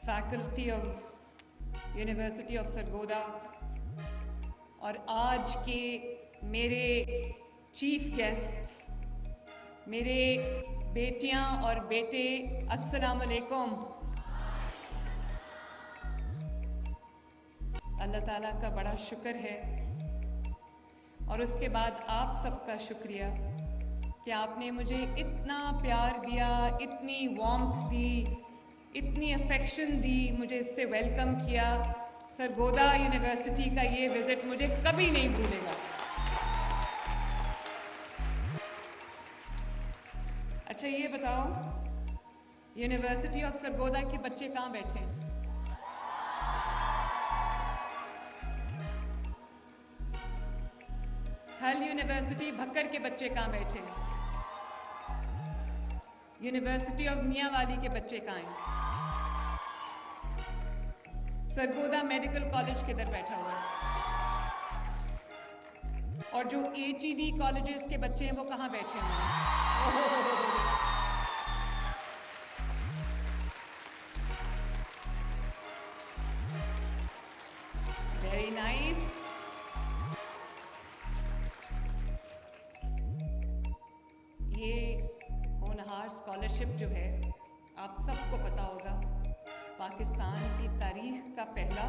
Faculty of university of Sargodha और आज के मेरे चीफ गेस्ट्स, मेरे बेटियां और बेटे, अस्सलाम वालेकुम। अल्लाह ताला का बड़ा शुक्र है और उसके बाद आप सबका शुक्रिया कि आपने मुझे इतना प्यार दिया, इतनी वार्मथ दी, इतनी अफेक्शन दी, मुझे इससे वेलकम किया। सरगोदा यूनिवर्सिटी का ये विज़िट मुझे कभी नहीं भूलेगा। अच्छा ये बताओ, यूनिवर्सिटी ऑफ सरगोदा के बच्चे कहाँ बैठे हैं? थल यूनिवर्सिटी भक्कर के बच्चे कहाँ बैठे हैं? यूनिवर्सिटी ऑफ मियांवाली के बच्चे कहाँ हैं? सरगोदा मेडिकल कॉलेज किधर बैठा हुआ है? और जो HED कॉलेजेस के बच्चे हैं वो कहाँ बैठे हैं? Very nice. ये होनहार स्कॉलरशिप जो है, आप सबको पता होगा, पाकिस्तान की तारीख का पहला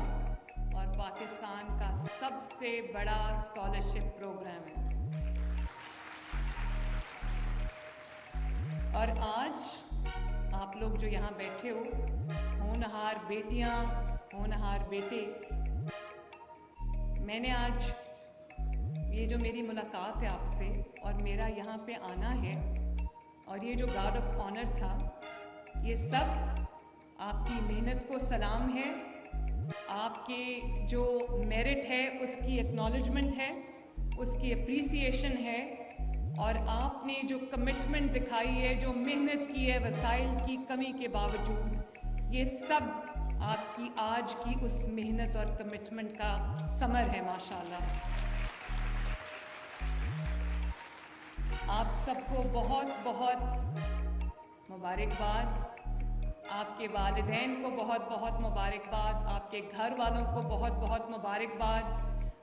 और पाकिस्तान का सबसे बड़ा स्कॉलरशिप प्रोग्राम है। और आज आप लोग जो यहाँ बैठे हो, होनहार बेटियाँ, होनहार बेटे, मैंने आज ये जो मेरी मुलाकात है आपसे और मेरा यहाँ पे आना है और ये जो गार्ड ऑफ ऑनर था, ये सब आपकी मेहनत को सलाम है, आपके जो मेरिट है उसकी एक्नॉलेजमेंट है, उसकी अप्रिसिएशन है, और आपने जो कमिटमेंट दिखाई है, जो मेहनत की है वसाइल की कमी के बावजूद, ये सब आपकी आज की उस मेहनत और कमिटमेंट का समर है माशाल्लाह। आप सबको बहुत बहुत मुबारकबाद, आपके वालिदैन को बहुत बहुत मुबारकबाद, आपके घर वालों को बहुत बहुत मुबारकबाद,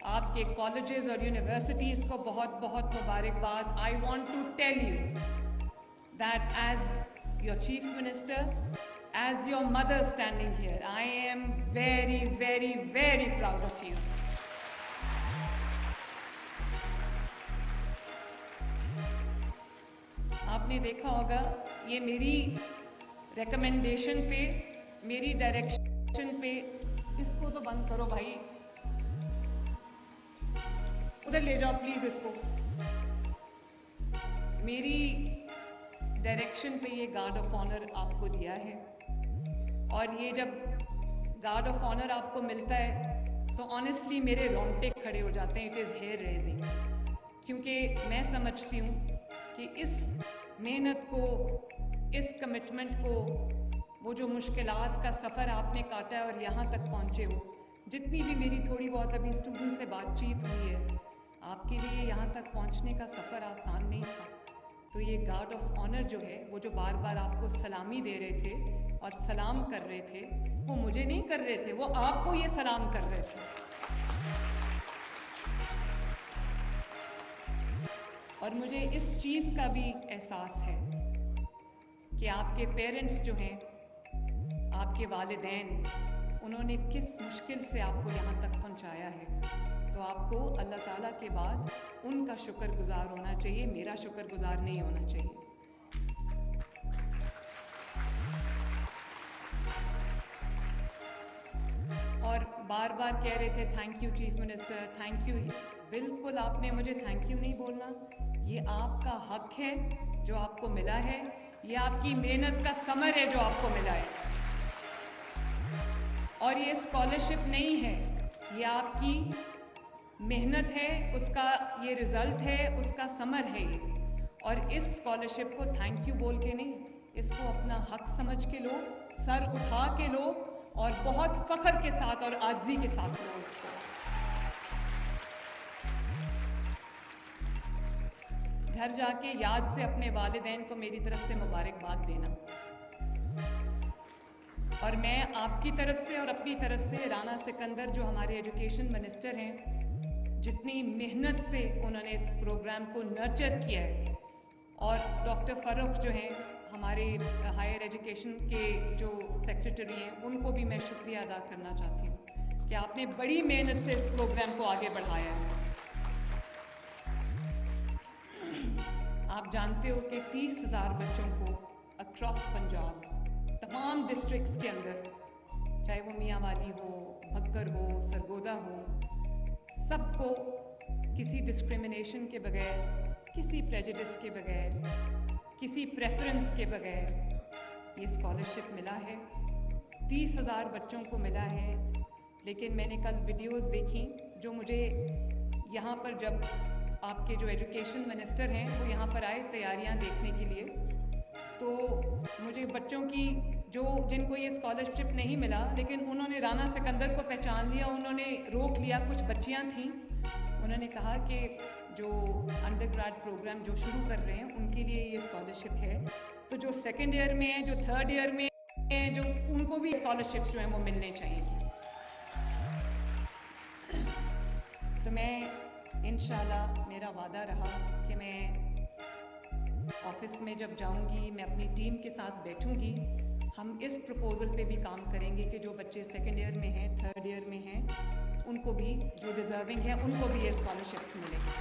आपके कॉलेजेस और यूनिवर्सिटीज़ को बहुत बहुत मुबारकबाद। I want to tell you that as your chief minister, as your mother standing here, I am very very very proud of you. आपने देखा होगा, ये मेरी रिकमेंडेशन पे, मेरी डायरेक्शन पे, इसको तो बंद करो भाई, उधर ले जाओ प्लीज इसको। मेरी डायरेक्शन पे ये गार्ड ऑफ ऑनर आपको दिया है, और ये जब गार्ड ऑफ ऑनर आपको मिलता है तो ऑनेस्टली मेरे रोंगटे खड़े हो जाते हैं। इट इज़ हेयर रेजिंग, क्योंकि मैं समझती हूँ कि इस मेहनत को, इस कमिटमेंट को, वो जो मुश्किलात का सफ़र आपने काटा है और यहाँ तक पहुँचे हो, जितनी भी मेरी थोड़ी बहुत अभी स्टूडेंट से बातचीत हुई है, आपके लिए यहाँ तक पहुँचने का सफ़र आसान नहीं था। तो ये गार्ड ऑफ ऑनर जो है, वो जो बार बार आपको सलामी दे रहे थे और सलाम कर रहे थे, वो मुझे नहीं कर रहे थे, वो आपको ये सलाम कर रहे थे। और मुझे इस चीज़ का भी एहसास है कि आपके पेरेंट्स जो हैं, आपके वालिदैन, उन्होंने किस मुश्किल से आपको यहाँ तक पहुँचाया है। तो आपको अल्लाह ताला के बाद उनका शुक्रगुजार होना चाहिए, मेरा शुक्रगुजार नहीं होना चाहिए। और बार बार कह रहे थे thank you chief minister, thank you. बिल्कुल आपने मुझे थैंक यू नहीं बोलना, ये आपका हक है जो आपको मिला है, ये आपकी मेहनत का समर है जो आपको मिला है। और ये स्कॉलरशिप नहीं है, ये आपकी मेहनत है, उसका ये रिजल्ट है, उसका समर है ये। और इस स्कॉलरशिप को थैंक यू बोल के नहीं, इसको अपना हक समझ के लो, सर उठा के लो और बहुत फख्र के साथ और आजिज़ी के साथ लो इसको। घर जाके याद से अपने वालिदैन को मेरी तरफ से मुबारकबाद देना। और मैं आपकी तरफ से और अपनी तरफ से राना सिकंदर जो हमारे एजुकेशन मिनिस्टर हैं, जितनी मेहनत से उन्होंने इस प्रोग्राम को नर्चर किया है, और डॉक्टर फ़ारूक जो हैं हमारे हायर एजुकेशन के जो सेक्रेटरी हैं, उनको भी मैं शुक्रिया अदा करना चाहती हूँ कि आपने बड़ी मेहनत से इस प्रोग्राम को आगे बढ़ाया है। आप जानते हो कि 30,000 बच्चों को अक्रॉस पंजाब तमाम डिस्ट्रिक्ट्स के अंदर, चाहे वो मियांवाली हो, भक्कर हो, सरगोदा हो, सबको किसी डिस्क्रिमिनेशन के बगैर, किसी प्रेजुडिस के बगैर, किसी प्रेफरेंस के बगैर ये स्कॉलरशिप मिला है। 30,000 बच्चों को मिला है। लेकिन मैंने कल वीडियोस देखी जो मुझे यहाँ पर, जब आपके जो एजुकेशन मिनिस्टर हैं वो यहाँ पर आए तैयारियाँ देखने के लिए, तो मुझे बच्चों की जिनको ये स्कॉलरशिप नहीं मिला, लेकिन उन्होंने राना सिकंदर को पहचान लिया, उन्होंने रोक लिया। कुछ बच्चियाँ थीं, उन्होंने कहा कि जो अंडर ग्रेड प्रोग्राम जो शुरू कर रहे हैं उनके लिए ये स्कॉलरशिप है, तो जो सेकेंड ईयर में है, जो थर्ड ईयर में है, जो उनको भी स्कॉलरशिप्स जो हैं वो मिलने चाहिए। तो मैं इंशाल्लाह, मेरा वादा रहा कि मैं ऑफिस में जब जाऊंगी, मैं अपनी टीम के साथ बैठूंगी, हम इस प्रपोज़ल पे भी काम करेंगे कि जो बच्चे सेकेंड ईयर में हैं, थर्ड ईयर में हैं, उनको भी, जो डिज़र्विंग है, उनको भी ये स्कॉलरशिप्स मिलेंगी।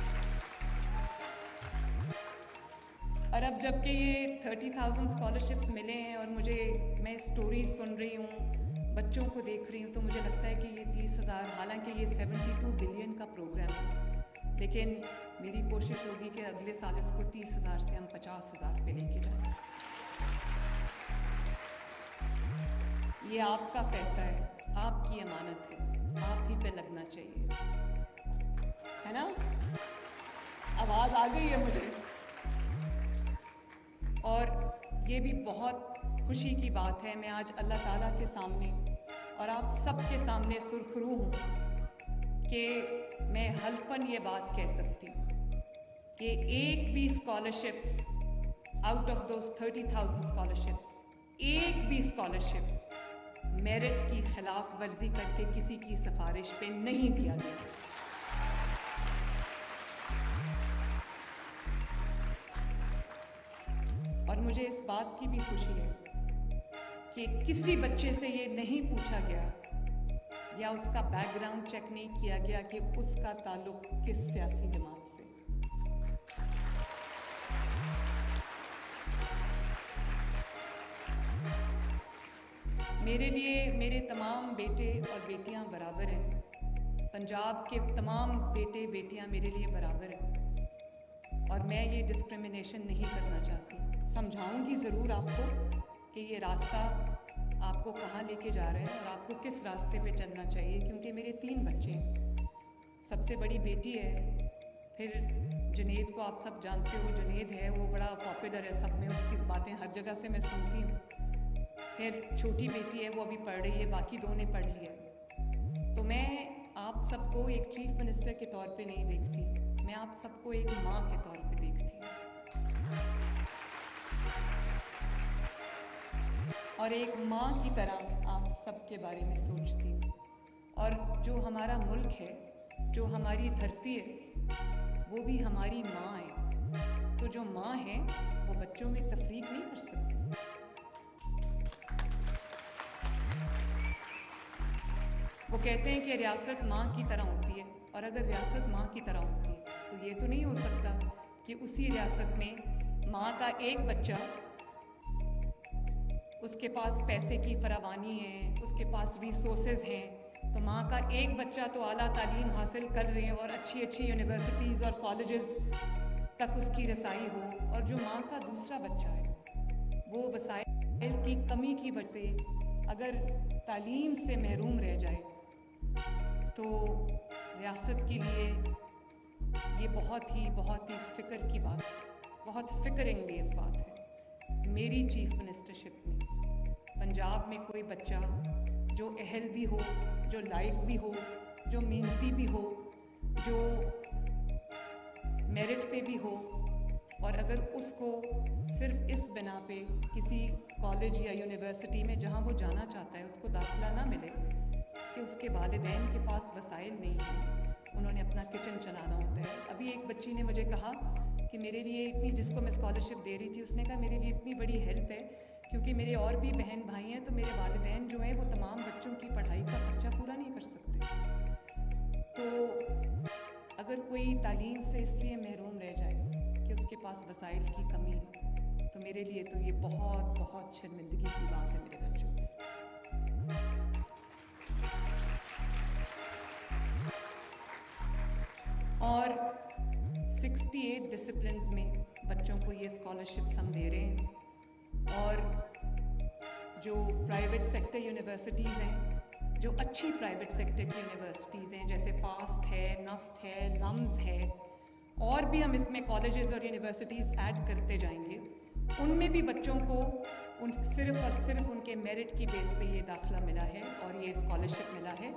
और अब जबकि ये 30,000 स्कॉलरशिप्स मिले हैं और मैं स्टोरीज सुन रही हूँ, बच्चों को देख रही हूँ, तो मुझे लगता है कि ये 30,000, हालांकि ये 72 बिलियन का प्रोग्राम है, लेकिन मेरी कोशिश होगी कि अगले साल इसको 30,000 से हम 50,000 पे लेके जाएं। ये आपका पैसा है, आपकी अमानत है, आप ही पे लगना चाहिए, है ना? आवाज़ आ गई है मुझे। और ये भी बहुत खुशी की बात है, मैं आज अल्लाह ताला के सामने और आप सब के सामने सुरखरू हूँ कि मैं हल्फन ये बात कह सकती हूँ कि एक भी scholarship out of those 30,000 scholarships, एक भी स्कॉलरशिप मेरिट की खिलाफ वर्जी करके किसी की सिफारिश पे नहीं दिया गया। और मुझे इस बात की भी खुशी है कि किसी बच्चे से ये नहीं पूछा गया या उसका बैकग्राउंड चेक नहीं किया गया कि उसका ताल्लुक किस सियासी जमात से। मेरे लिए मेरे तमाम बेटे और बेटियां बराबर हैं, पंजाब के तमाम बेटे बेटियां मेरे लिए बराबर हैं, और मैं ये डिस्क्रिमिनेशन नहीं करना चाहती। समझाऊंगी ज़रूर आपको कि ये रास्ता आपको कहाँ लेके जा रहा है और आपको किस रास्ते पे चलना चाहिए, क्योंकि मेरे 3 बच्चे हैं। सबसे बड़ी बेटी है, फिर जुनेद को आप सब जानते हो, जुनेद है वो बड़ा पॉपुलर है सब में, उसकी बातें हर जगह से मैं सुनती हूँ। फिर छोटी बेटी है, वो अभी पढ़ रही है, बाकी 2 ने पढ़ लिया। तो मैं आप सबको एक चीफ मिनिस्टर के तौर पे नहीं देखती, मैं आप सबको एक माँ के तौर पे देखती हूँ, और एक माँ की तरह आप सबके बारे में सोचती हूँ। और जो हमारा मुल्क है, जो हमारी धरती है, वो भी हमारी माँ है। तो जो माँ है वो बच्चों में तफरीक नहीं कर सकती। वो कहते हैं कि रियासत माँ की तरह होती है, और अगर रियासत माँ की तरह होती है तो ये तो नहीं हो सकता कि उसी रियासत में माँ का एक बच्चा, उसके पास पैसे की फरावानी है, उसके पास रिसोर्सेज हैं, तो माँ का एक बच्चा तो आला तालीम हासिल कर रहे हैं और अच्छी अच्छी यूनिवर्सिटीज़ और कॉलेजेस तक उसकी रसाई हो, और जो माँ का दूसरा बच्चा है वो वसाइल की कमी की वजह से अगर तालीम से महरूम रह जाए, तो रियासत के लिए ये बहुत ही फ़िक्र की बात, बहुत फ़िक्र अंगेज़ बात है। मेरी चीफ मिनिस्टरशिप में पंजाब में कोई बच्चा जो अहल भी हो, जो लायक भी हो, जो मेहनती भी हो, जो मेरिट पे भी हो और अगर उसको सिर्फ इस बिना पे किसी कॉलेज या यूनिवर्सिटी में जहाँ वो जाना चाहता है उसको दाखिला ना मिले कि उसके वालिदैन के पास वसाइल नहीं हैं, उन्होंने अपना किचन चलाना होता है। अभी एक बच्ची ने मुझे कहा कि मेरे लिए इतनी, जिसको मैं स्कॉलरशिप दे रही थी, उसने कहा मेरे लिए इतनी बड़ी हेल्प है क्योंकि मेरे और भी बहन भाई हैं, तो मेरे वालिदैन जो हैं वो तमाम बच्चों की पढ़ाई का ख़र्चा पूरा नहीं कर सकते। तो अगर कोई तालीम से इसलिए महरूम रह जाए कि उसके पास वसाइल की कमी है, तो मेरे लिए तो ये बहुत बहुत शर्मिंदगी की बात है मेरे बच्चों की। और 68 डिसिप्लिन्स में बच्चों को ये स्कॉलरशिप्स हम दे रहे हैं। और जो प्राइवेट सेक्टर यूनिवर्सिटीज़ हैं, जो अच्छी प्राइवेट सेक्टर की यूनिवर्सिटीज़ हैं, जैसे फास्ट है, नस्ट है, लम्स है, और भी हम इसमें कॉलेजेस और यूनिवर्सिटीज़ ऐड करते जाएंगे, उनमें भी बच्चों को सिर्फ और सिर्फ उनके मेरिट की बेस पे ये दाखिला मिला है और ये स्कॉलरशिप मिला है।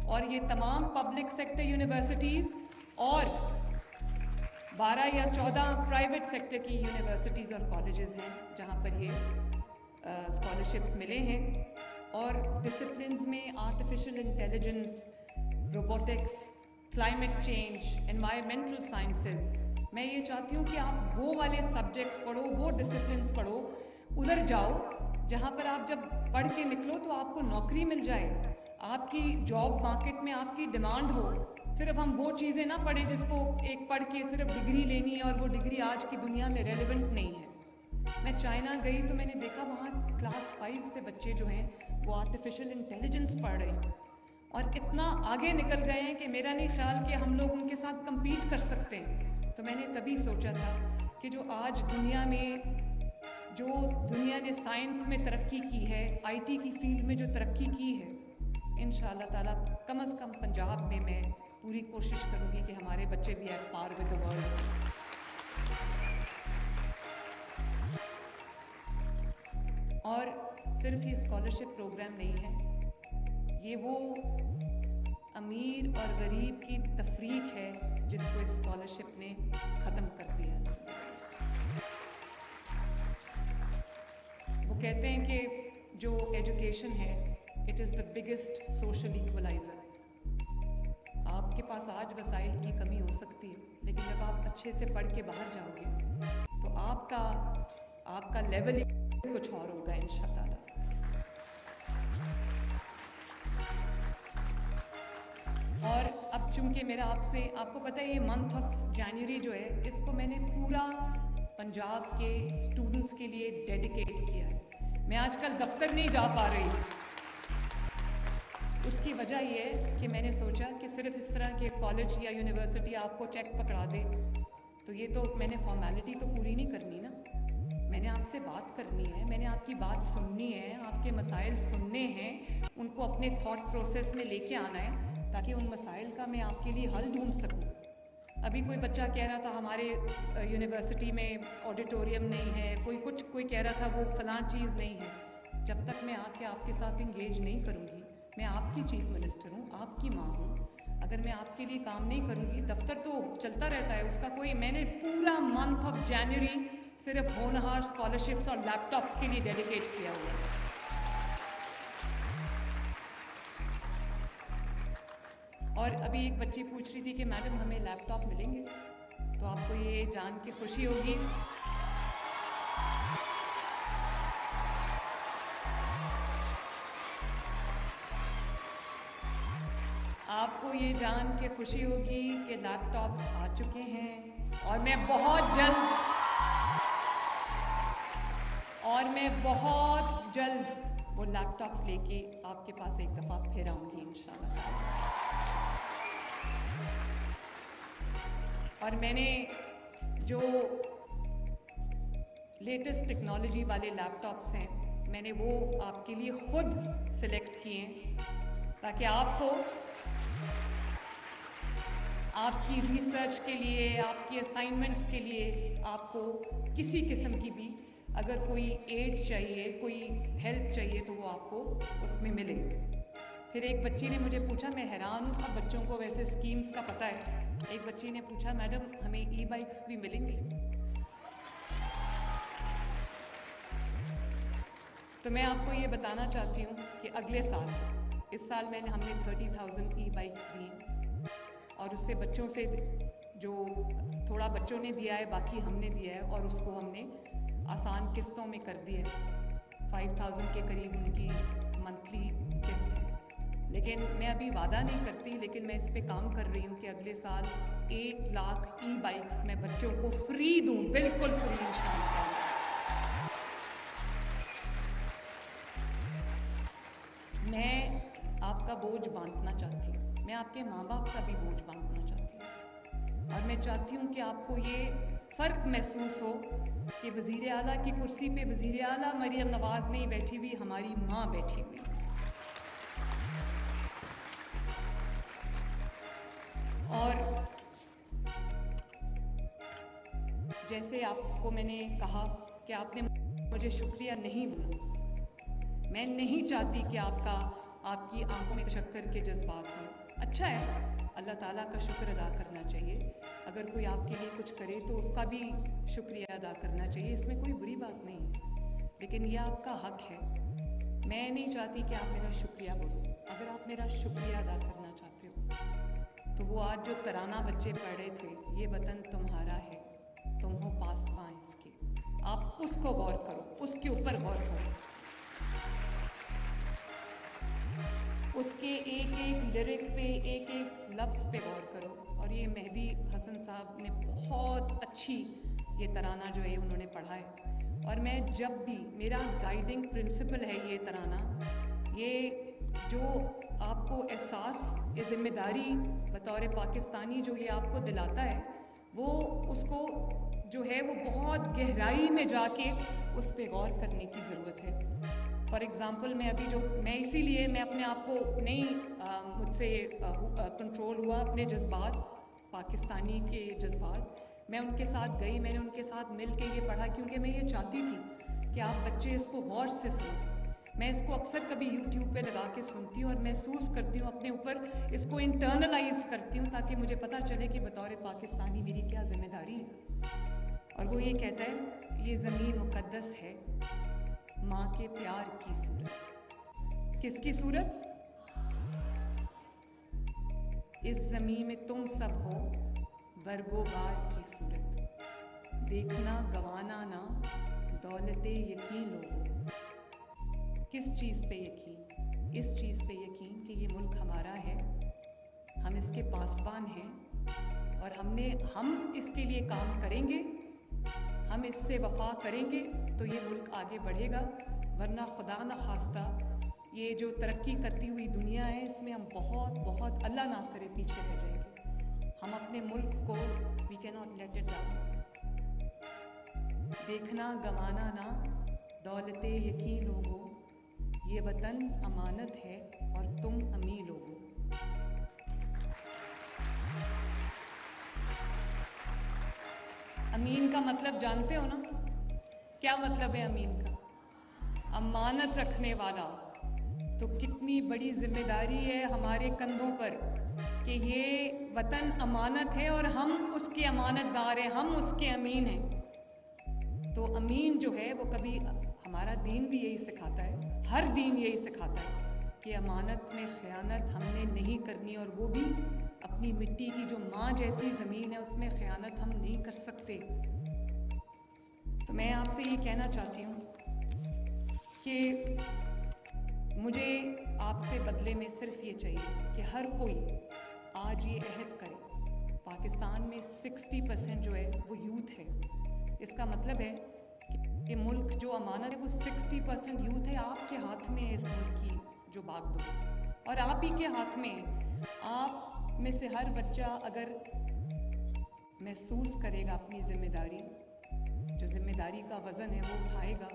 और ये तमाम पब्लिक सेक्टर यूनिवर्सिटीज़ और 12 या 14 प्राइवेट सेक्टर की यूनिवर्सिटीज़ और कॉलेजेस हैं जहाँ पर ये स्कॉलरशिप्स मिले हैं। और डिसिप्लिन्स में artificial intelligence, robotics, climate change, environmental sciences, मैं ये चाहती हूँ कि आप वो वाले सब्जेक्ट्स पढ़ो, वो डिसिप्लिन्स पढ़ो, उधर जाओ जहाँ पर आप जब पढ़ के निकलो तो आपको नौकरी मिल जाए, आपकी जॉब मार्केट में आपकी डिमांड हो। सिर्फ हम वो चीज़ें ना पढ़ें जिसको एक पढ़ के सिर्फ डिग्री लेनी है और वो डिग्री आज की दुनिया में रेलेवेंट नहीं है। मैं चाइना गई तो मैंने देखा वहाँ क्लास 5 से बच्चे जो हैं वो आर्टिफिशियल इंटेलिजेंस पढ़ रहे हैं और इतना आगे निकल गए हैं कि मेरा नहीं ख्याल कि हम लोग उनके साथ compete कर सकते हैं। तो मैंने तभी सोचा था कि जो आज दुनिया ने साइंस में तरक्की की है, IT की फील्ड में जो तरक्की की है, इंशाअल्लाह ताला कम से कम पंजाब में मैं पूरी कोशिश करूँगी कि हमारे बच्चे भी at par with the world. और सिर्फ ये स्कॉलरशिप प्रोग्राम नहीं है, ये वो अमीर और गरीब की तफरीक है जिसको इस स्कॉलरशिप ने ख़त्म कर दिया। वो कहते हैं कि जो एजुकेशन है, it is the biggest social equaliser. आपके पास आज वसाइल की कमी हो सकती है, लेकिन जब आप अच्छे से पढ़ के बाहर जाओगे तो आपका लेवल ही कुछ और होगा इंशाअल्लाह। और अब चूंकि मेरा आपको पता है ये मंथ ऑफ जनवरी जो है, इसको मैंने पूरा पंजाब के स्टूडेंट्स के लिए डेडिकेट किया है। मैं आजकल दफ्तर नहीं जा पा रही, उसकी वजह ये है कि मैंने सोचा कि सिर्फ इस तरह के कॉलेज या यूनिवर्सिटी आपको चेक पकड़ा दे तो ये तो मैंने फॉर्मेलिटी तो पूरी नहीं करनी ना। मैंने आपसे बात करनी है, मैंने आपकी बात सुननी है, आपके मसाइल सुनने हैं, उनको अपने थॉट प्रोसेस में लेके आना है ताकि उन मसाइल का मैं आपके लिए हल ढूंढ सकूं। अभी कोई बच्चा कह रहा था हमारे यूनिवर्सिटी में ऑडिटोरियम नहीं है, कोई कह रहा था वो फलां चीज़ नहीं है। जब तक मैं आके आपके साथ इंगेज नहीं करूँगी, मैं आपकी चीफ मिनिस्टर हूँ, आपकी माँ हूँ, अगर मैं आपके लिए काम नहीं करूँगी, दफ्तर तो चलता रहता है उसका मैंने पूरा मंथ ऑफ जनवरी सिर्फ होनहार स्कॉलरशिप्स और लैपटॉप्स के लिए डेडिकेट किया हुआ है। और अभी एक बच्ची पूछ रही थी कि मैडम हमें लैपटॉप मिलेंगे, तो आपको ये जान के खुशी होगी कि लैपटॉप्स आ चुके हैं और मैं बहुत जल्द वो लैपटॉप्स लेके आपके पास एक दफ़ा फिर आऊँगी इंशाल्लाह। और मैंने जो लेटेस्ट टेक्नोलॉजी वाले लैपटॉप्स हैं, मैंने वो आपके लिए खुद सिलेक्ट किए हैं ताकि आपको आपकी रिसर्च के लिए, आपकी असाइनमेंट्स के लिए, आपको किसी किस्म की भी अगर कोई एड चाहिए, कोई हेल्प चाहिए तो वो आपको उसमें मिले। फिर एक बच्ची ने मुझे पूछा, मैं हैरान हूँ, सब बच्चों को वैसे स्कीम्स का पता है। एक बच्ची ने पूछा मैडम हमें ई-बाइक्स भी मिलेंगी? तो मैं आपको ये बताना चाहती हूँ कि अगले साल, इस साल हमने 30,000 ई बाइक्स दी और उससे बच्चों से जो थोड़ा बच्चों ने दिया है बाकी हमने दिया है और उसको हमने आसान किस्तों में कर दिया है। 5,000 के करीब उनकी मंथली किस्त है। लेकिन मैं अभी वादा नहीं करती, लेकिन मैं इस पे काम कर रही हूँ कि अगले साल 1 लाख ई बाइक्स मैं बच्चों को फ्री दूँ, बिल्कुल फ्री इंशाअल्लाह। मैं आपका बोझ बांटना चाहती हूँ, मैं आपके माँ बाप का भी बोझ बांटना चाहती हूँ और मैं चाहती हूँ कि आपको ये फ़र्क महसूस हो कि वज़ीर आला की कुर्सी पे वज़ीर आला मरियम नवाज़ नहीं बैठी हुई, हमारी माँ बैठी हुई। और जैसे आपको मैंने कहा कि आपने मुझे शुक्रिया नहीं बोला, मैं नहीं चाहती कि आपकी आंखों में तशक्कर के जज्बात हों। अच्छा है, अल्लाह ताला का शुक्र अदा करना चाहिए। अगर कोई आपके लिए कुछ करे तो उसका भी शुक्रिया अदा करना चाहिए, इसमें कोई बुरी बात नहीं, लेकिन यह आपका हक है। मैं नहीं चाहती कि आप मेरा शुक्रिया बोलो। अगर आप मेरा शुक्रिया अदा करना चाहते हो तो वो आज जो तराना बच्चे पढ़ रहे थे, ये वतन तुम्हारा है, तुम हो पासबां इसके, आप उसको गौर करो, उसके ऊपर गौर करो, उसके एक एक लिरिक पे, एक एक लफ्ज़ पे गौर करो। और ये मेहदी हसन साहब ने बहुत अच्छी ये तराना जो है उन्होंने पढ़ा है और मैं जब भी, मेरा गाइडिंग प्रिंसिपल है ये तराना, ये जो आपको एहसास, ये ज़िम्मेदारी बतौर पाकिस्तानी जो ये आपको दिलाता है, वो उसको जो है वो बहुत गहराई में जाके उस पे गौर करने की ज़रूरत है। फॉर एग्ज़ाम्पल मैं इसीलिए मैं अपने आप को नहीं, मुझसे कंट्रोल हुआ अपने जज्बात, पाकिस्तानी के जज्बात। मैं उनके साथ गई, मैंने उनके साथ मिल के ये पढ़ा क्योंकि मैं ये चाहती थी कि आप बच्चे इसको गौर से सुनो। मैं इसको अक्सर कभी यूट्यूब पे लगा के सुनती हूँ और महसूस करती हूँ अपने ऊपर, इसको इंटरनलाइज करती हूँ ताकि मुझे पता चले कि बतौर पाकिस्तानी मेरी क्या ज़िम्मेदारी है। और वो ये कहता है, ये ज़मीन मुक़द्दस है, माँ के प्यार की सूरत। किसकी सूरत? इस ज़मीन में तुम सब हो, बरगोबार की सूरत। देखना गवाना ना, दौलते यकीन लोगों। किस चीज़ पे यकीन? इस चीज़ पे यकीन कि ये मुल्क हमारा है, हम इसके पासबान हैं और हम इसके लिए काम करेंगे, हम इससे वफा करेंगे तो ये मुल्क आगे बढ़ेगा, वरना खुदा न खास्ता ये जो तरक्की करती हुई दुनिया है इसमें हम बहुत अल्लाह ना करे पीछे रह जाएंगे। हम अपने मुल्क को, we can not let it down. देखना गवाना ना, दौलते यकीन लोगो, ये वतन अमानत है और तुम अमीर लोगो। अमीन का मतलब जानते हो ना? क्या मतलब है अमीन का? अमानत रखने वाला। तो कितनी बड़ी जिम्मेदारी है हमारे कंधों पर कि ये वतन अमानत है और हम उसके अमानतदार हैं, हम उसके अमीन हैं। तो अमीन जो है वो कभी, हमारा दीन भी यही सिखाता है, हर दीन यही सिखाता है कि अमानत में ख़यानत हमने नहीं करनी, और वो भी अपनी मिट्टी की जो माँ जैसी ज़मीन है उसमें ख़यानत हम नहीं कर सकते। तो मैं आपसे ये कहना चाहती हूँ कि मुझे आपसे बदले में सिर्फ ये चाहिए कि हर कोई आज ये अहद करे। पाकिस्तान में 60% जो है वो यूथ है। इसका मतलब है कि मुल्क जो अमानत है वो 60% यूथ है। आपके हाथ में है इस मुल्क की जो बागडोर, और आप ही के हाथ में है। आप में से हर बच्चा अगर महसूस करेगा अपनी ज़िम्मेदारी, जो ज़िम्मेदारी का वज़न है वो उठाएगा,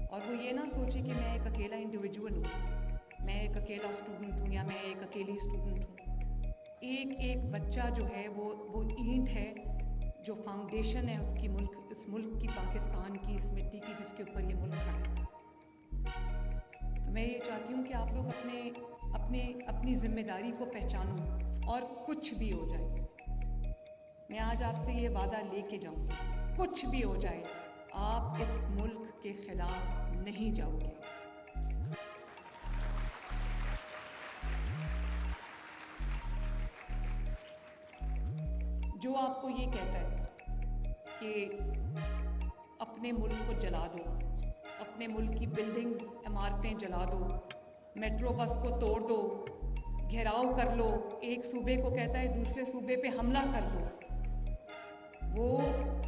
और वो ये ना सोचे कि मैं एक अकेला इंडिविजुअल हूँ, मैं एक अकेला स्टूडेंट हूँ या मैं एक अकेली स्टूडेंट हूँ। एक एक बच्चा जो है वो ईंट है, जो फाउंडेशन है उसकी इस मुल्क की, पाकिस्तान की, इस मिट्टी की जिसके ऊपर ये मुल्क खड़ा है। तो मैं ये चाहती हूँ कि आप लोग अपनी ज़िम्मेदारी को पहचानो, और कुछ भी हो जाए, मैं आज आपसे ये वादा लेके जाऊँगी, कुछ भी हो जाए आप इस मुल्क के ख़िलाफ़ नहीं जाओगे। जो आपको ये कहता है कि अपने मुल्क को जला दो, अपने मुल्क की बिल्डिंग्स, इमारतें जला दो, मेट्रो बस को तोड़ दो, घेराव कर लो, एक सूबे को कहता है दूसरे सूबे पे हमला कर दो, वो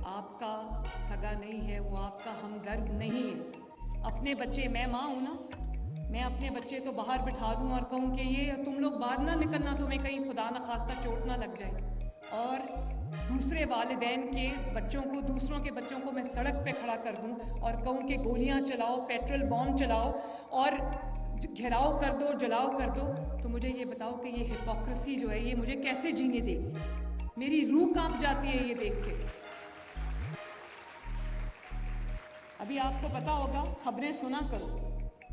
आपका सगा नहीं है, वो आपका हमदर्द नहीं है। अपने बच्चे, मैं माँ हूँ ना, मैं अपने बच्चे तो बाहर बिठा दूँ और कहूँ कि ये तुम लोग बाहर ना निकलना, तुम्हें कहीं खुदा न खास्ता चोट ना लग जाए, और दूसरे वालिदैन के बच्चों को, दूसरों के बच्चों को मैं सड़क पे खड़ा कर दूँ और कहूँ कि गोलियाँ चलाओ, पेट्रोल बॉम्ब चलाओ और घेराव कर दो, जलाओ कर दो, तो मुझे ये बताओ कि ये हिपोक्रेसी जो है ये मुझे कैसे जीने देगी? मेरी रूह कांप जाती है ये देख के। अभी आपको पता होगा, खबरें सुना करो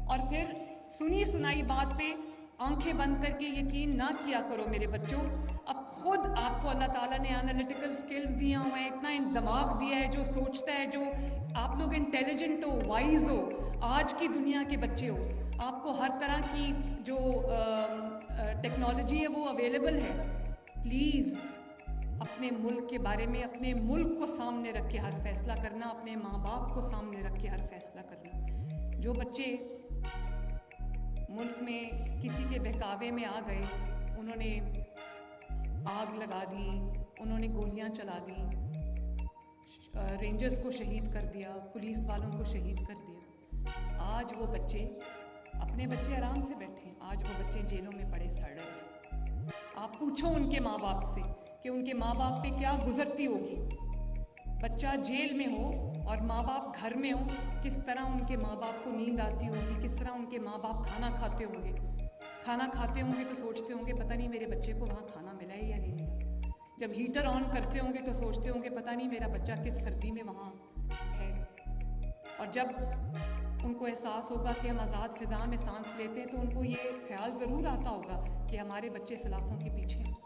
और फिर सुनी सुनाई बात पे आंखें बंद करके यकीन ना किया करो मेरे बच्चों। अब खुद आपको अल्लाह ताला ने एनालिटिकल स्किल्स दिया हुआ है, इतना दिमाग दिया है जो सोचता है, जो आप लोग इंटेलिजेंट हो, वाइज हो, आज की दुनिया के बच्चे हो, आपको हर तरह की जो टेक्नोलॉजी है वो अवेलेबल है। प्लीज़ अपने मुल्क के बारे में, अपने मुल्क को सामने रख के हर फैसला करना, अपने माँ बाप को सामने रख के हर फैसला करना। जो बच्चे मुल्क में किसी के बहकावे में आ गए, उन्होंने आग लगा दी, उन्होंने गोलियां चला दी, रेंजर्स को शहीद कर दिया, पुलिस वालों को शहीद कर दिया, आज वो बच्चे, अपने बच्चे आराम से बैठे, आज वो बच्चे जेलों में पड़े सड़ रहे। आप पूछो उनके माँ बाप से कि उनके माँ बाप पे क्या गुजरती होगी। बच्चा जेल में हो और माँ बाप घर में हो, किस तरह उनके माँ बाप को नींद आती होगी, किस तरह उनके माँ बाप खाना खाते होंगे। खाना खाते होंगे तो सोचते होंगे पता नहीं मेरे बच्चे को वहाँ खाना मिला है या नहीं मिला। जब हीटर ऑन करते होंगे तो सोचते होंगे पता नहीं मेरा बच्चा किस सर्दी में वहाँ है। और जब उनको एहसास होगा कि हम आज़ाद फ़िज़ा में सांस लेते हैं तो उनको ये ख्याल ज़रूर आता होगा कि हमारे बच्चे सलाखों के पीछे हैं।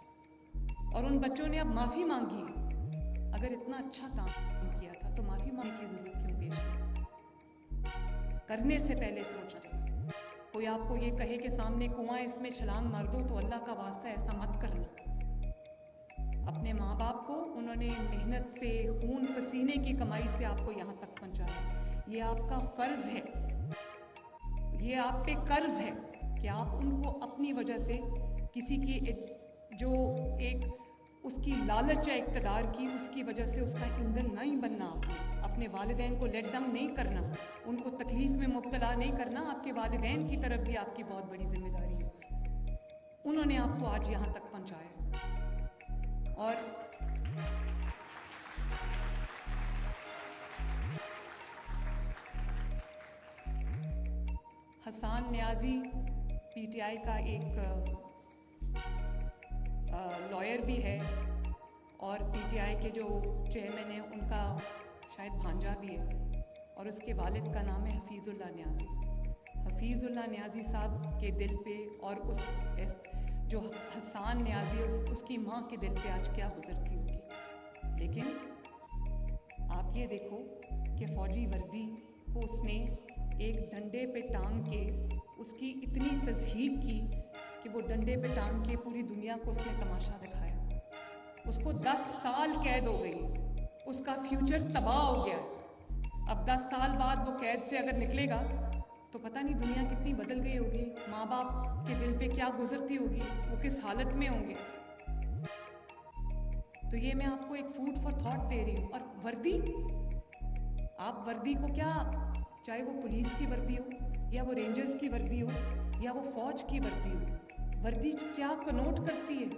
और उन बच्चों ने अब माफ़ी मांगी है। अगर इतना अच्छा काम किया था तो माफ़ी मांगने की ज़रूरत क्यों पेश है? करने से पहले सोच रहे। कोई आपको ये कहे कि सामने कुआं, इसमें छलांग मार दो, तो अल्लाह का वास्ता ऐसा मत करना। अपने माँ बाप को उन्होंने मेहनत से, खून पसीने की कमाई से आपको यहाँ तक पहुँचाया। ये आपका फ़र्ज़ है, ये आप पे कर्ज है कि आप उनको अपनी वजह से, किसी की जो एक उसकी लालच है इक़्तिदार की, उसकी वजह से उसका ईंधन नहीं बनना। अपने वालिदैन को लेट डाउन नहीं करना, उनको तकलीफ़ में मुब्तला नहीं करना। आपके वालिदैन की तरफ भी आपकी बहुत बड़ी जिम्मेदारी है। उन्होंने आपको आज यहाँ तक पहुँचाया। और हसान नियाज़ी पीटीआई का एक लॉयर भी है और पीटीआई के जो चेयरमैन हैं उनका शायद भांजा भी है, और उसके वालिद का नाम है हफीज़ुल्लाह नियाज़ी। हफीज़ुल्लाह नियाज़ी साहब के दिल पे और उस जो हसान नियाज़ी उसकी माँ के दिल पे आज क्या गुजरती होगी। लेकिन आप ये देखो कि फ़ौजी वर्दी को उसने एक डंडे पे टांग के उसकी इतनी तज़हीक की कि वो डंडे पे टांग के पूरी दुनिया को उसने तमाशा दिखाया। उसको 10 साल कैद हो गई, उसका फ्यूचर तबाह हो गया। अब 10 साल बाद वो कैद से अगर निकलेगा तो पता नहीं दुनिया कितनी बदल गई होगी, माँ बाप के दिल पे क्या गुजरती होगी, वो किस हालत में होंगे। तो ये मैं आपको एक फूड फॉर थॉट दे रही हूँ। और वर्दी, आप वर्दी को क्या, चाहे वो पुलिस की वर्दी हो या वो रेंजर्स की वर्दी हो या वो फौज की वर्दी हो, वर्दी क्या कनोट करती है?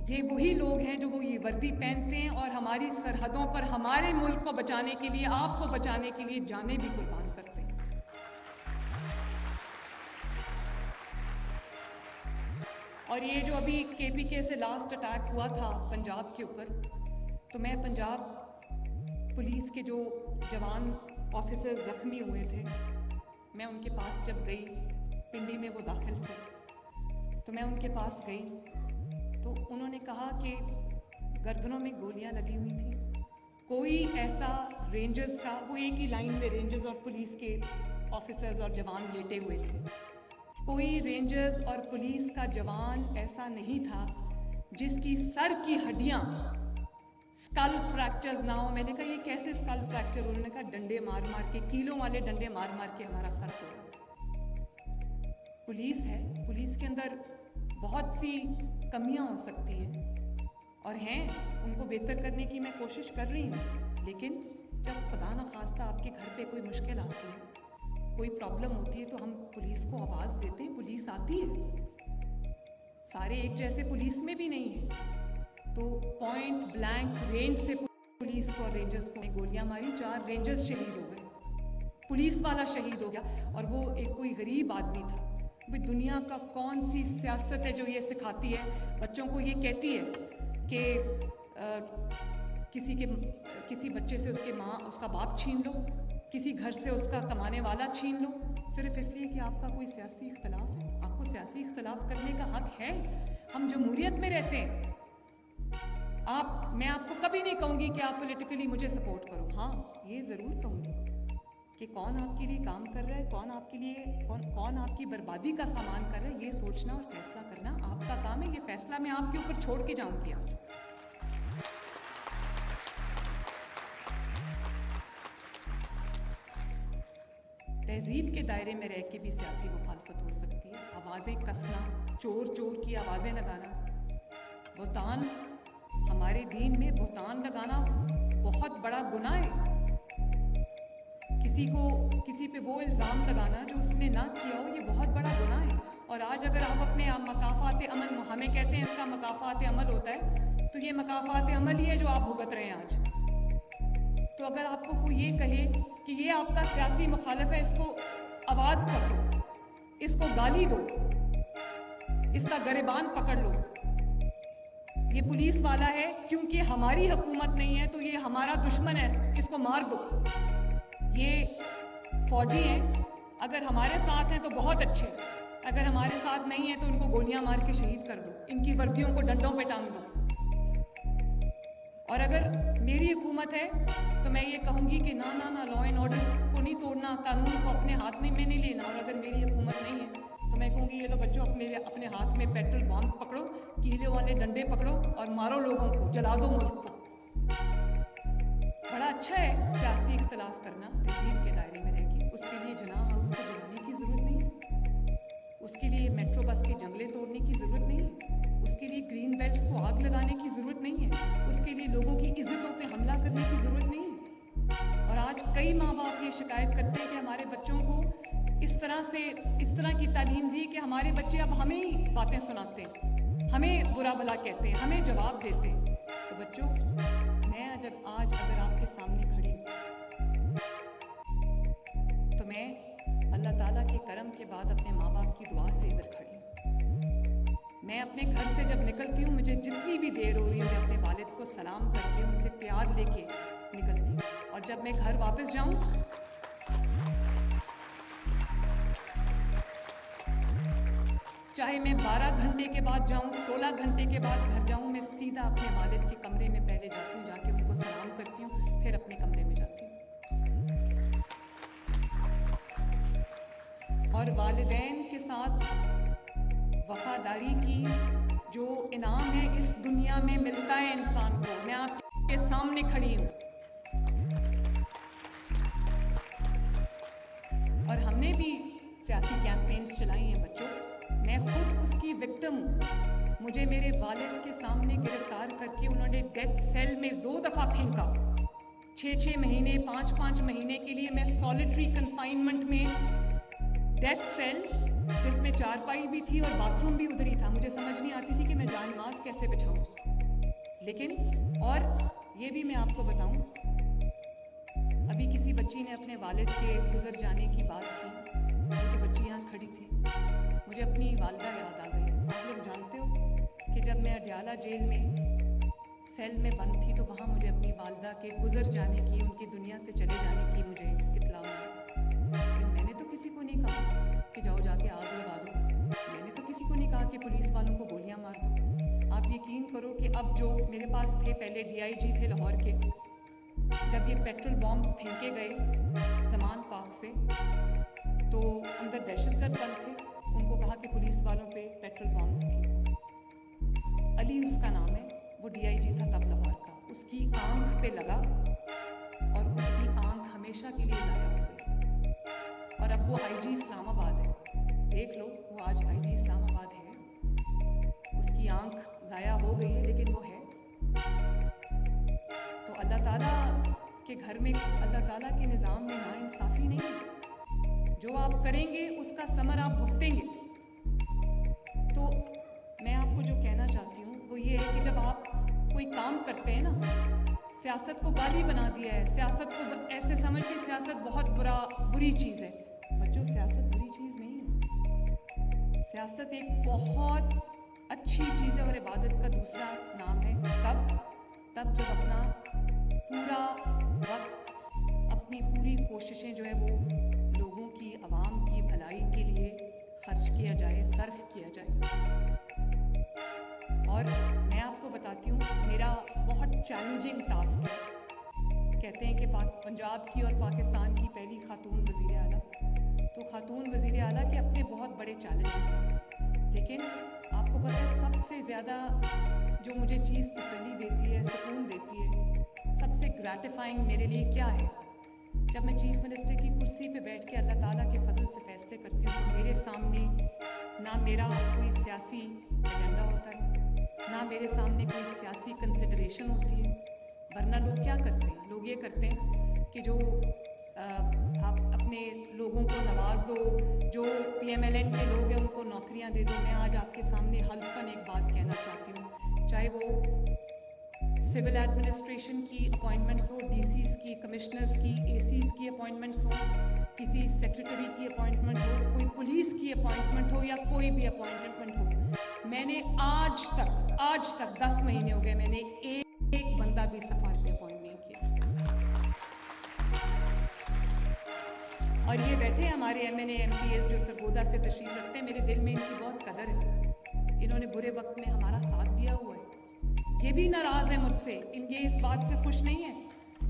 ये वही लोग हैं जो वो ये वर्दी पहनते हैं और हमारी सरहदों पर हमारे मुल्क को बचाने के लिए, आपको बचाने के लिए जानें भी कुर्बान करते हैं। और ये जो अभी केपीके से लास्ट अटैक हुआ था पंजाब के ऊपर, तो मैं पंजाब पुलिस के जो जवान ऑफिसर ज़ख्मी हुए थे, मैं उनके पास जब गई, पिंडी में वो दाखिल थे, तो मैं उनके पास गई तो उन्होंने कहा कि गर्दनों में गोलियां लगी हुई थी। कोई ऐसा रेंजर्स का, वो एक ही लाइन में रेंजर्स और पुलिस के ऑफिसर्स और जवान लेटे हुए थे, कोई रेंजर्स और पुलिस का जवान ऐसा नहीं था जिसकी सर की हड्डियां स्कल फ्रैक्चर्स ना हो। मैंने कहा ये कैसे स्कल फ्रैक्चर? उन्होंने कहा डंडे मार मार के, कीलों वाले डंडे मार मार के हमारा सर तोड़ा। पुलिस है, पुलिस के अंदर बहुत सी कमियां हो सकती हैं और हैं, उनको बेहतर करने की मैं कोशिश कर रही हूँ। लेकिन जब खुदा न खास्ता आपके घर पे कोई मुश्किल आती है, कोई प्रॉब्लम होती है, तो हम पुलिस को आवाज़ देते हैं, पुलिस आती है। सारे एक जैसे पुलिस में भी नहीं है। तो पॉइंट ब्लैंक रेंज से पुलिस को और रेंजर्स को गोलियां मारी, 4 रेंजर्स शहीद हो गए, पुलिस वाला शहीद हो गया, और वो एक कोई गरीब आदमी था। भाई दुनिया का कौन सी सियासत है जो ये सिखाती है बच्चों को, ये कहती है कि किसी बच्चे से उसका बाप छीन लो, किसी घर से उसका कमाने वाला छीन लो, सिर्फ इसलिए कि आपका कोई सियासी इख्तलाफ है। आपको सियासी इख्तलाफ करने का हक है, हम जमहूरियत में रहते हैं। मैं आपको कभी नहीं कहूँगी कि आप पॉलिटिकली मुझे सपोर्ट करो। हाँ, ये ज़रूर कहूँगी कि कौन आपके लिए काम कर रहा है, कौन आपकी बर्बादी का सामान कर रहा है, ये सोचना और फैसला करना आपका काम है। ये फैसला मैं आपके ऊपर छोड़ के जाऊँगी आज। तहजीब के दायरे में रह के भी सियासी मुखालफत हो सकती है। आवाज़ें कसना, चोर चोर की आवाज़ें लगाना, बुहतान, हमारे दीन में बुहतान लगाना बहुत बड़ा गुनाह है। किसी पे वो इल्ज़ाम लगाना जो उसने ना किया हो, ये बहुत बड़ा गुनाह है। और आज अगर आप अपने मकाफात अमल, हमें कहते हैं इसका मकाफात अमल होता है, तो ये मकाफात अमल ही है जो आप भुगत रहे हैं आज। तो अगर आपको कोई ये कहे कि ये आपका सियासी मुखालिफ है, इसको आवाज़ कसो, इसको गाली दो, इसका गिरबान पकड़ लो, ये पुलिस वाला है क्योंकि हमारी हुकूमत नहीं है तो ये हमारा दुश्मन है, इसको मार दो। ये फौजी हैं, अगर हमारे साथ हैं तो बहुत अच्छे, अगर हमारे साथ नहीं है तो उनको गोलियां मार के शहीद कर दो, इनकी वर्दियों को डंडों पे टांग दो। और अगर मेरी हुकूमत है तो मैं ये कहूँगी कि ना, लॉ एंड ऑर्डर को नहीं तोड़ना, कानून को अपने हाथ में नहीं लेना। और अगर मेरी हुकूमत नहीं है तो मैं कहूँगी ये लो बच्चों, अपने हाथ में पेट्रोल बॉम्ब्स पकड़ो, कीले वाले डंडे पकड़ो और मारो लोगों को, जला दो मुल्क को। बड़ा अच्छा है सियासी इख्तलाफ करना तहजीब के दायरे में रह के। उसके लिए जनाह हाउस को जलाने की ज़रूरत नहीं है, उसके लिए मेट्रो बस के जंगले तोड़ने की ज़रूरत नहीं है, उसके लिए ग्रीन बेल्ट्स को आग लगाने की ज़रूरत नहीं है, उसके लिए लोगों की इज्जतों पे हमला करने की ज़रूरत नहीं है। और आज कई माँ बाप ये शिकायत करते हैं कि हमारे बच्चों को इस तरह की तालीम दी कि हमारे बच्चे अब हमें ही बातें सुनाते हैं, हमें बुरा भला कहते हैं, हमें जवाब देते हैं। तो बच्चों, मैं आज अगर आपके सामने खड़ी तो मैं अल्लाह ताला के करम के बाद अपने माँ बाप की दुआ से इधर खड़ी हूँ। मैं अपने घर से जब निकलती हूँ, मुझे जितनी भी देर हो रही है, मैं अपने वालिद को सलाम करके उनसे प्यार लेके निकलती हूँ। और जब मैं घर वापस जाऊँ, चाहे मैं 12 घंटे के बाद जाऊँ, 16 घंटे के बाद घर जाऊँ, मैं सीधा अपने वालिद के कमरे में पहले जाती हूँ, जाके उनको सलाम करती हूँ, फिर अपने कमरे में जाती हूँ। और वालिदैन के साथ वफादारी की जो इनाम है इस दुनिया में मिलता है इंसान को। मैं आपके सामने खड़ी हूँ और हमने भी सियासी कैंपेन्स चलाई हैं बच्चों। मैं खुद उसकी विक्टिम हूँ। मुझे मेरे वालिद के सामने गिरफ्तार करके उन्होंने डेथ सेल में 2 दफ़ा फेंका। 6-6 महीने, 5-5 महीने के लिए मैं सॉलिटरी कन्फाइनमेंट में, डेथ सेल जिसमें चारपाई भी थी और बाथरूम भी उधर ही था। मुझे समझ नहीं आती थी कि मैं जानमाज़ कैसे बचाऊँ। लेकिन और ये भी मैं आपको बताऊँ, अभी किसी बच्ची ने अपने वालिद के गुजर जाने की बात की, मुझे बच्ची यहाँ खड़ी थी, मुझे अपनी वालदा याद आ गई। आप लोग जानते हो कि जब मैं अडियाला जेल में सेल में बंद थी तो वहाँ मुझे अपनी वालदा के गुजर जाने की, उनकी दुनिया से चले जाने की मुझे इत्तला मिली। लेकिन मैंने तो किसी को नहीं कहा कि जाओ जाके आग लगा दो, मैंने तो किसी को नहीं कहा कि पुलिस वालों को गोलियां मार दो। आप यकीन करो कि अब जो मेरे पास थे, पहले DIG थे लाहौर के, जब ये पेट्रोल बॉम्ब्स फेंके गए ज़मान पार्क से तो अंदर दहशतगर्द बंद थे, उनको कहा कि पुलिस वालों पे पेट्रोल बॉम्ब्स फेंको। अली उसका नाम है, वो DIG था तब लाहौर का। उसकी आंख पे लगा और उसकी आंख हमेशा के लिए ज़ाया हो गई। और अब वो आईजी इस्लामाबाद है, देख लो, वो आज आईजी इस्लामाबाद है। उसकी आंख ज़ाया हो गई है लेकिन वो है। तो अल्लाह ताला के घर में, अल्लाह ताला के निज़ाम में नाइंसाफ़ी नहीं है। जो आप करेंगे उसका समर आप भुगतेंगे। तो मैं आपको जो कहना चाहती हूँ वो ये है कि जब आप कोई काम करते हैं ना, सियासत को गाली बना दिया है, सियासत को ऐसे समझ के सियासत बहुत बुरी चीज़ है। बच्चों, सियासत बुरी चीज़ नहीं है। सियासत एक बहुत अच्छी चीज़ है और इबादत का दूसरा नाम है। कब? तब जब अपना पूरा वक्त, अपनी पूरी कोशिशें जो है वो लोगों की, आवाम की भलाई के लिए खर्च किया जाए, सर्फ किया जाए। और मैं आपको बताती हूँ, मेरा बहुत चैलेंजिंग टास्क है। कहते हैं कि पंजाब की और पाकिस्तान की पहली खातून वज़ीर आला, तो खातून वज़ीर आला के अपने बहुत बड़े चैलेंजेस हैं। लेकिन आपको पता है सबसे ज़्यादा जो मुझे चीज़ तसल्ली देती है, सुकून देती है, सबसे ग्रैटिफाइंग मेरे लिए क्या है? जब मैं चीफ मिनिस्टर की कुर्सी पे बैठ के अल्लाह ताला के फजल से फैसले करती हूँ तो मेरे सामने ना मेरा कोई सियासी एजेंडा होता है, ना मेरे सामने कोई सियासी कंसिडरेशन होती है। वरना लोग क्या करते हैं? लोग ये करते हैं कि जो आप अपने लोगों को नवाज दो, जो PMLN के लोग हैं उनको नौकरियां दे दो। मैं आज आपके सामने हल्फन एक बात कहना चाहती हूँ, चाहे वो सिविल एडमिनिस्ट्रेशन की अपॉइंटमेंट्स हो, DCs की, कमिश्नर्स की, ACs की अपॉइंटमेंट्स हो, किसी सेक्रेटरी की अपॉइंटमेंट हो, कोई पुलिस की अपॉइंटमेंट हो या कोई भी अपॉइंटमेंट हो, मैंने आज तक 10 महीने हो गए, मैंने एक बंदा भी सफार पे अपॉइंट नहीं किया। और ये बैठे हमारे MNA MPs जो सरगोदा से तशरीफ रखते हैं, मेरे दिल में इनकी बहुत कदर है। इन्होंने बुरे वक्त में हमारा साथ दिया हुआ है। ये भी नाराज़ है मुझसे, ये इस बात से खुश नहीं है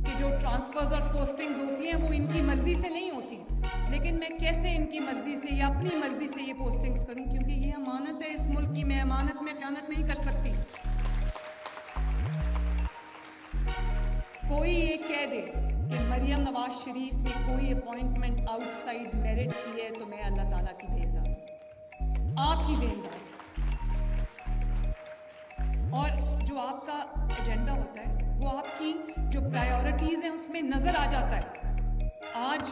कि जो ट्रांसफर्स और पोस्टिंग्स होती हैं वो इनकी मर्जी से नहीं होती। लेकिन मैं कैसे इनकी मर्जी से या अपनी मर्जी से ये पोस्टिंग्स करूं, क्योंकि ये अमानत है इस मुल्क की, मैं अमानत में ख़यानत नहीं कर सकती। कोई ये कह दे कि मरियम नवाज शरीफ ने कोई अपॉइंटमेंट आउटसाइड मेरिट की है तो मैं अल्लाह ताला की देनदार हूं, आपकी देनदार। और जो आपका एजेंडा होता है वो आपकी जो प्रायोरिटीज़ हैं उसमें नज़र आ जाता है। आज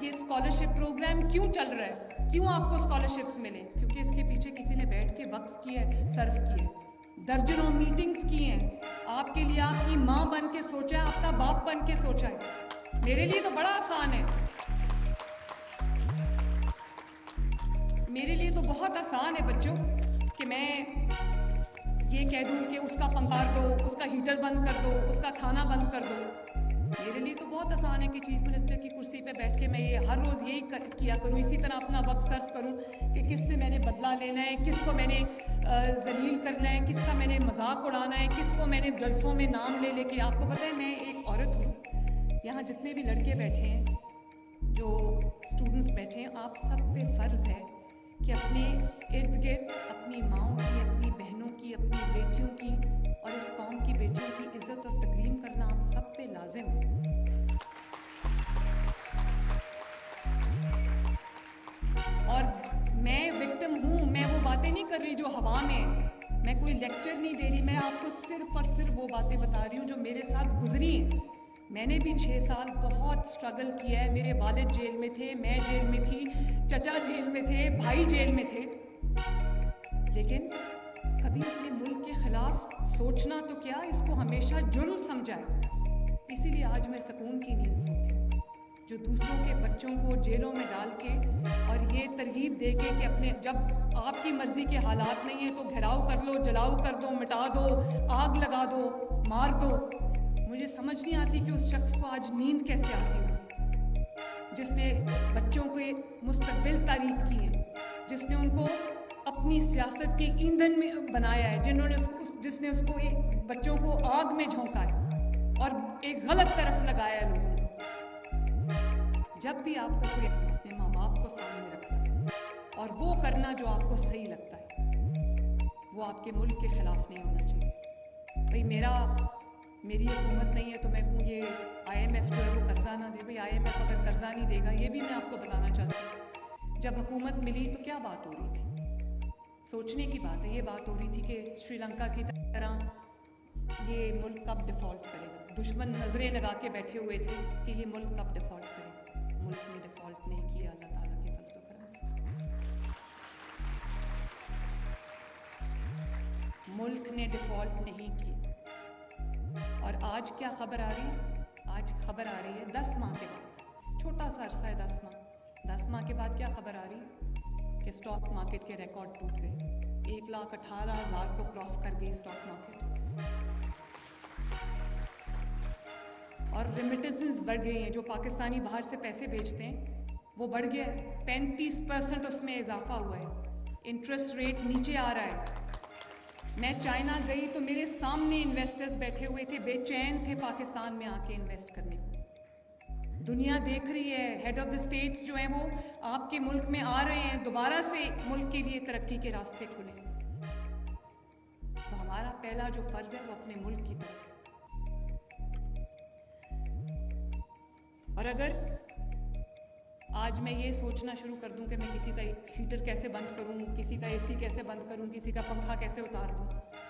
ये स्कॉलरशिप प्रोग्राम क्यों चल रहा है, क्यों आपको स्कॉलरशिप्स मिले? क्योंकि इसके पीछे किसी ने बैठ के वक्फ किया है, सर्व किया है, दर्जनों मीटिंग्स की हैं, आपके लिए आपकी माँ बन के सोचा है, आपका बाप बन के सोचा है। मेरे लिए तो बड़ा आसान है, मेरे लिए तो बहुत आसान है बच्चों कि मैं ये कह दूं कि उसका पंखा दो, उसका हीटर बंद कर दो, उसका खाना बंद कर दो। मेरे लिए तो बहुत आसान है कि चीफ मिनिस्टर की कुर्सी पे बैठ के मैं ये हर रोज़ यही किया करूं, इसी तरह अपना वक्त सर्व करूं कि किससे मैंने बदला लेना है, किसको मैंने जलील करना है, किसका मैंने मजाक उड़ाना है, किसको मैंने जलसों में नाम ले लेके। आपको पता है मैं एक औरत हूँ, यहाँ जितने भी लड़के बैठे हैं, जो स्टूडेंट्स बैठे हैं, आप सब पे फ़र्ज़ है कि अपने इर्द गिर्द अपनी माँओं की, अपनी बहनों की, अपनी बेटियों की और इस कौम की बेटियों की इज्जत और तकरीम करना आप सब पे लाजिम है। और मैं विक्टिम हूँ, मैं वो बातें नहीं कर रही जो हवा में है, मैं कोई लेक्चर नहीं दे रही, मैं आपको सिर्फ और सिर्फ वो बातें बता रही हूँ जो मेरे साथ गुजरी हैं। मैंने भी 6 साल बहुत स्ट्रगल किया है, मेरे वालिद जेल में थे, मैं जेल में थी, चचा जेल में थे, भाई जेल में थे, लेकिन कभी अपने मुल्क के खिलाफ सोचना तो क्या, इसको हमेशा जुर्म समझा है। इसीलिए आज मैं सुकून की नींद सोती हूँ। जो दूसरों के बच्चों को जेलों में डाल के और ये तरगीब दे के कि अपने, जब आपकी मर्जी के हालात नहीं है तो घेराव कर लो, जलाओ कर दो, मिटा दो, आग लगा दो, मार दो। मुझे समझ नहीं आती कि उस शख्स को आज नींद कैसे आती हो, जिसने बच्चों के मुस्तकबिल तारीफ की है, जिसने उनको अपनी सियासत के ईंधन में बनाया है, जिसने उसको बच्चों को आग में झोंका है और एक गलत तरफ लगाया है लोगों को। जब भी आपको कोई अपने माँ बाप को सामने रखना और वो करना जो आपको सही लगता है, वो आपके मुल्क के खिलाफ नहीं होना चाहिए। भाई मेरा मेरी हुकूमत नहीं है तो मैं कहूँ ये IMF जो है वो कर्जा ना दे। भाई IMF अगर कर्जा नहीं देगा, ये भी मैं आपको बताना चाहती हूँ। जब हुकूमत मिली तो क्या बात हो रही थी, सोचने की बात है। ये बात हो रही थी कि श्रीलंका की तरह ये मुल्क कब डिफ़ॉल्ट करेगा। दुश्मन नज़रें लगा के बैठे हुए थे कि ये मुल्क कब डिफ़ॉल्ट करेगा। मुल्क ने डिफ़ॉल्ट नहीं किया, अल्लाह ताला के फज़ल व करम से मुल्क ने डिफ़ॉल्ट नहीं किया। और आज क्या खबर आ रही है? आज खबर आ रही है 10 माह के बाद, छोटा सा अरसा है 10 माह। 10 माह के बाद क्या खबर आ रही है कि स्टॉक मार्केट के रिकॉर्ड टूट गए। 1,18,000 को क्रॉस कर गई स्टॉक मार्केट। और रेमिटेंसेस बढ़ गई हैं। जो पाकिस्तानी बाहर से पैसे भेजते हैं वो बढ़ गया है, 35% उसमें इजाफा हुआ है। इंटरेस्ट रेट नीचे आ रहा है। मैं चाइना गई तो मेरे सामने इन्वेस्टर्स बैठे हुए थे, बेचैन थे पाकिस्तान में आके इन्वेस्ट करने को। दुनिया देख रही है, हेड ऑफ द स्टेट्स जो हैं वो आपके मुल्क में आ रहे हैं, दोबारा से मुल्क के लिए तरक्की के रास्ते खुले। तो हमारा पहला जो फर्ज है वो अपने मुल्क की तरफ। और अगर आज मैं ये सोचना शुरू कर दूं कि मैं किसी का हीटर कैसे बंद करूं, किसी का AC कैसे बंद करूं, किसी का पंखा कैसे उतार दूं,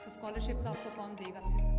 तो स्कॉलरशिप्स आपको कौन देगा फिर?